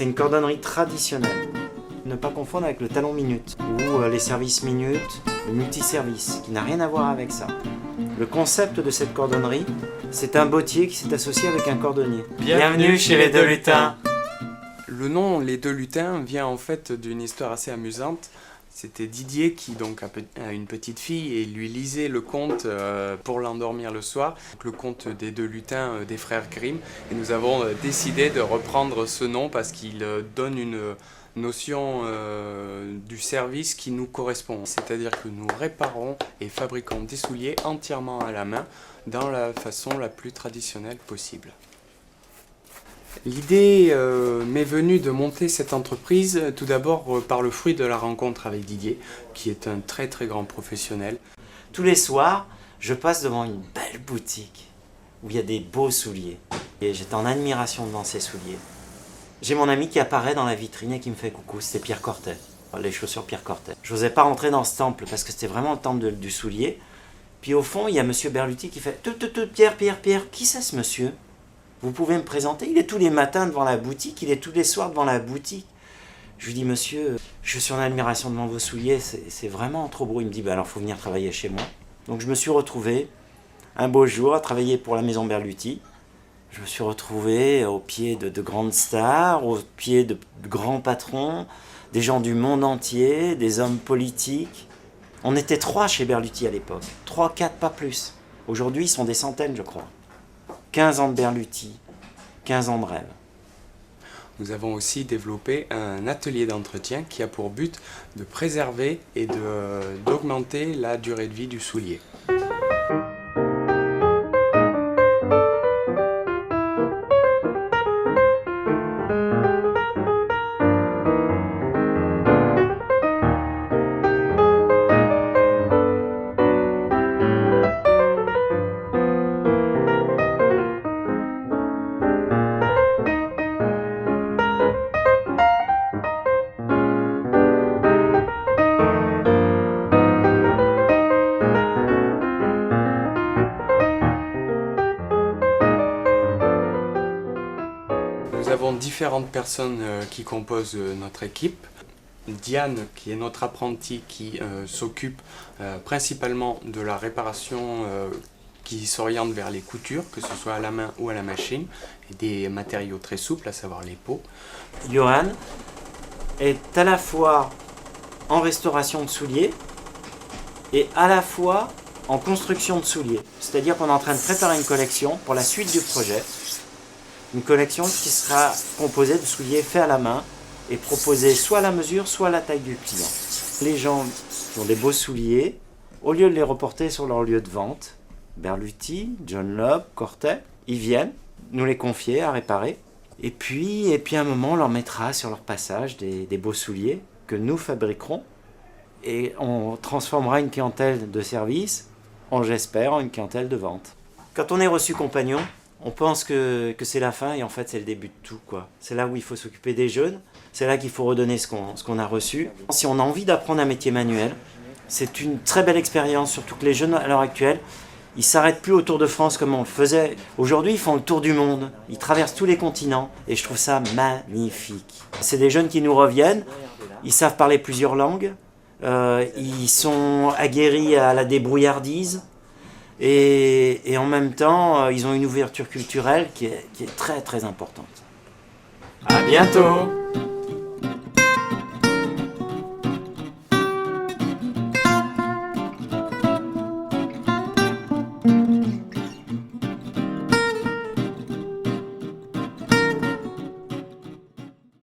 C'est une cordonnerie traditionnelle. Ne pas confondre avec le talon minute ou les services minutes, le multiservice, qui n'a rien à voir avec ça. Le concept de cette cordonnerie, c'est un bottier qui s'est associé avec un cordonnier. Bienvenue chez les Deux Lutins. Le nom Les Deux Lutins vient en fait d'une histoire assez amusante. C'était Didier qui donc a une petite fille et lui lisait le conte pour l'endormir le soir, le conte des deux lutins des frères Grimm. Et nous avons décidé de reprendre ce nom parce qu'il donne une notion du service qui nous correspond. C'est-à-dire que nous réparons et fabriquons des souliers entièrement à la main dans la façon la plus traditionnelle possible. L'idée m'est venue de monter cette entreprise tout d'abord par le fruit de la rencontre avec Didier, qui est un très très grand professionnel. Tous les soirs, je passe devant une belle boutique où il y a des beaux souliers. Et j'étais en admiration devant ces souliers. J'ai mon ami qui apparaît dans la vitrine et qui me fait coucou, c'était Pierre Cortet, les chaussures Pierre Cortet. Je n'osais pas rentrer dans ce temple parce que c'était vraiment le temple du soulier. Puis au fond, il y a monsieur Berluti qui fait « Pierre, qui c'est ce monsieur ? Vous pouvez me présenter ? Il est tous les matins devant la boutique, il est tous les soirs devant la boutique. » Je lui dis « Monsieur, je suis en admiration devant vos souliers, c'est vraiment trop beau. » Il me dit « Alors, il faut venir travailler chez moi. » Donc je me suis retrouvé un beau jour à travailler pour la maison Berluti. Je me suis retrouvé au pied de grandes stars, au pied de grands patrons, des gens du monde entier, des hommes politiques. On était 3 chez Berluti à l'époque, 3, 4, pas plus. Aujourd'hui, ils sont des centaines, je crois. 15 ans de Berluti, 15 ans de rêve. Nous avons aussi développé un atelier d'entretien qui a pour but de préserver et d'augmenter la durée de vie du soulier. Nous avons différentes personnes qui composent notre équipe. Diane, qui est notre apprentie, qui s'occupe principalement de la réparation qui s'oriente vers les coutures, que ce soit à la main ou à la machine, et des matériaux très souples, à savoir les peaux. Johan est à la fois en restauration de souliers et à la fois en construction de souliers. C'est-à-dire qu'on est en train de préparer une collection pour la suite du projet. Une collection qui sera composée de souliers faits à la main et proposés soit à la mesure, soit à la taille du client. Les gens qui ont des beaux souliers, au lieu de les reporter sur leur lieu de vente, Berluti, John Lobb, Cortet, ils viennent nous les confier à réparer. Et puis à un moment, on leur mettra sur leur passage des beaux souliers que nous fabriquerons. Et on transformera une clientèle de service en, j'espère, une clientèle de vente. Quand on est reçu compagnon, on pense que c'est la fin et en fait c'est le début de tout, quoi. C'est là où il faut s'occuper des jeunes, c'est là qu'il faut redonner ce qu'on a reçu. Si on a envie d'apprendre un métier manuel, c'est une très belle expérience, surtout que les jeunes à l'heure actuelle, ils ne s'arrêtent plus au Tour de France comme on le faisait. Aujourd'hui, ils font le tour du monde, ils traversent tous les continents et je trouve ça magnifique. C'est des jeunes qui nous reviennent, ils savent parler plusieurs langues, ils sont aguerris à la débrouillardise. Et en même temps, ils ont une ouverture culturelle qui est très très importante. À bientôt.